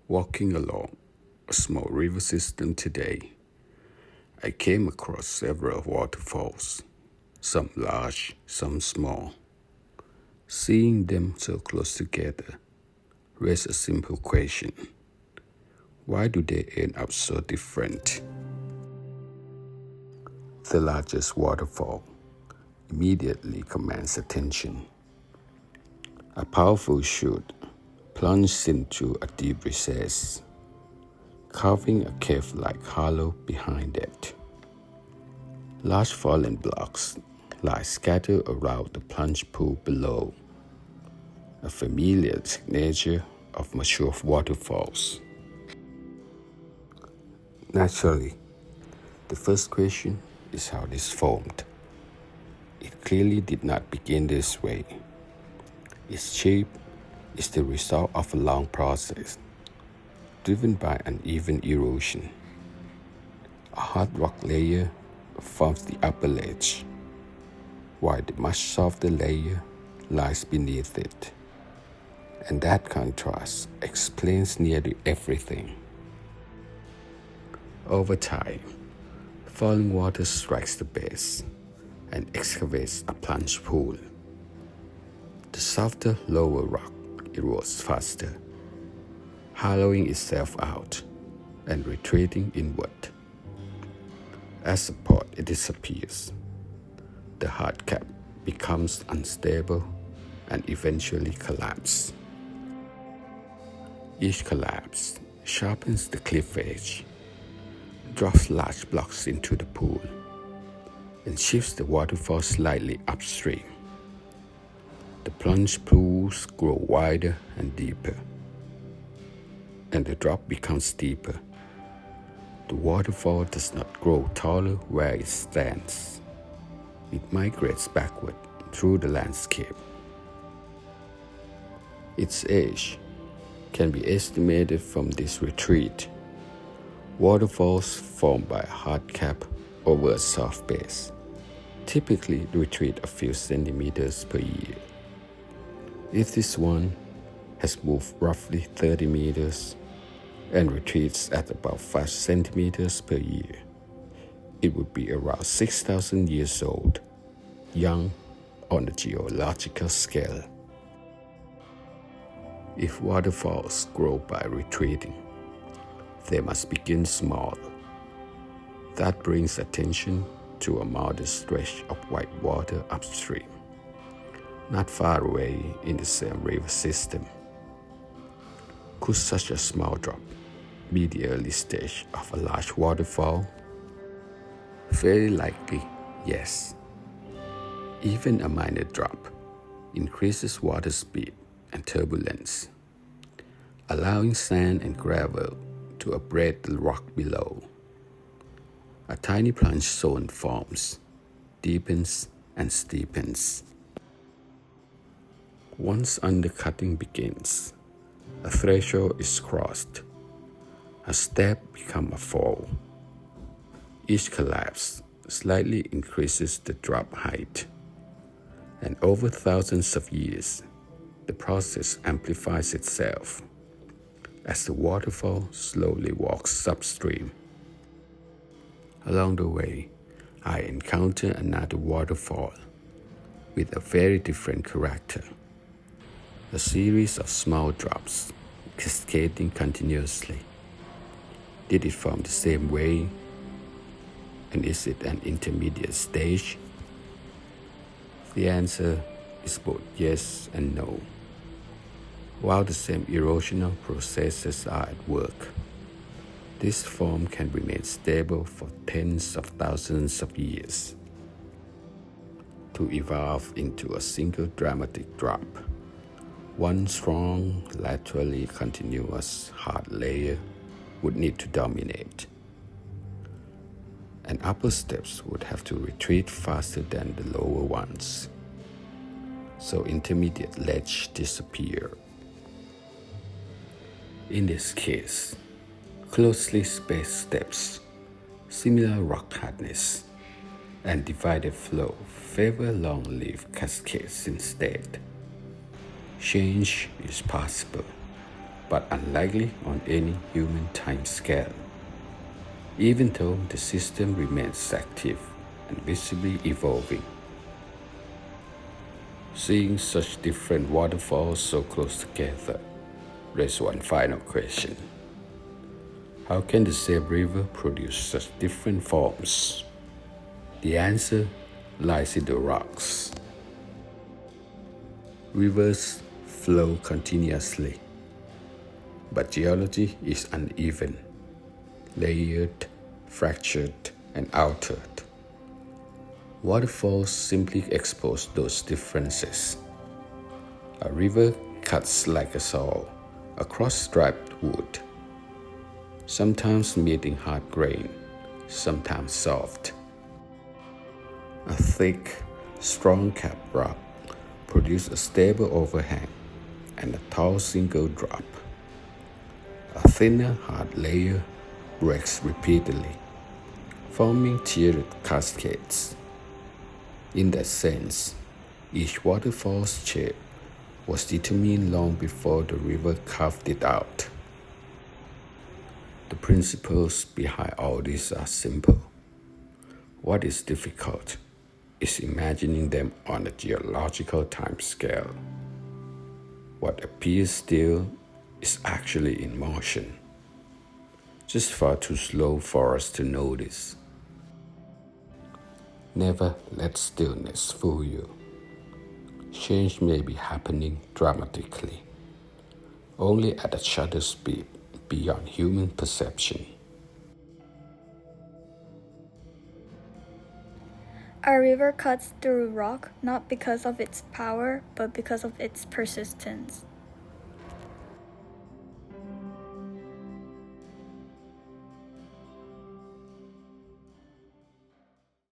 Walking along a small river system today, I came across several waterfalls, some large, some small. Seeing them so close together raised a simple question. Why do they end up so different? The largest waterfall immediately commands attention. A powerful chute plunged into a deep recess, carving a cave-like hollow behind it. Large fallen blocks lie scattered around the plunge pool below, a familiar signature of mature waterfalls. Naturally, the first question is how this formed. It clearly did not begin this way. Its shape is the result of a long process, driven by uneven erosion. A hard rock layer forms the upper ledge, while the much softer layer lies beneath it. And that contrast explains nearly everything. Over time, falling water strikes the base and excavates a plunge pool. The softer lower rock erodes faster, hollowing itself out and retreating inward. As support it disappears, the hard cap becomes unstable and eventually collapses. Each collapse sharpens the cliff edge, drops large blocks into the pool, and shifts the waterfall slightly upstream. The plunge pools grow wider and deeper, and the drop becomes steeper. The waterfall does not grow taller where it stands. It migrates backward through the landscape. Its age can be estimated from this retreat. Waterfalls formed by a hard cap over a soft base typically retreat a few centimeters per year. If this one has moved roughly 30 meters and retreats at about 5 centimeters per year, it would be around 6,000 years old, young on a geological scale. If waterfalls grow by retreating, they must begin small. That brings attention to a modest stretch of white water upstream, not far away in the same river system. Could such a small drop be the early stage of a large waterfall? Very likely, yes. Even a minor drop increases water speed and turbulence, allowing sand and gravel to abrade the rock below. A tiny plunge zone forms, deepens, and steepens. Once undercutting begins, a threshold is crossed. A step becomes a fall. Each collapse slightly increases the drop height, and over thousands of years, the process amplifies itself as the waterfall slowly walks upstream. Along the way, I encounter another waterfall with a very different character. A series of small drops cascading continuously. Did it form the same way? And is it an intermediate stage? The answer is both yes and no. While the same erosional processes are at work, this form can remain stable for tens of thousands of years. To evolve into a single dramatic drop, one strong, laterally continuous hard layer would need to dominate, and upper steps would have to retreat faster than the lower ones, so intermediate ledge disappear. In this case, closely spaced steps, similar rock hardness, and divided flow favor long-lived cascades instead. Change is possible, but unlikely on any human timescale, even though the system remains active and visibly evolving. Seeing such different waterfalls so close together raises one final question. How can the same river produce such different forms? The answer lies in the rocks. Rivers flow continuously, but geology is uneven, layered, fractured, and altered. Waterfalls simply expose those differences. A river cuts like a saw across striped wood, sometimes meeting hard grain, sometimes soft. A thick, strong capped rock produces a stable overhang and a tall single drop. A thinner, hard layer breaks repeatedly, forming tiered cascades. In that sense, each waterfall's shape was determined long before the river carved it out. The principles behind all this are simple. What is difficult is imagining them on a geological timescale. What appears still is actually in motion, just far too slow for us to notice. Never let stillness fool you. Change may be happening dramatically, only at a shutter speed beyond human perception. A river cuts through rock not because of its power, but because of its persistence.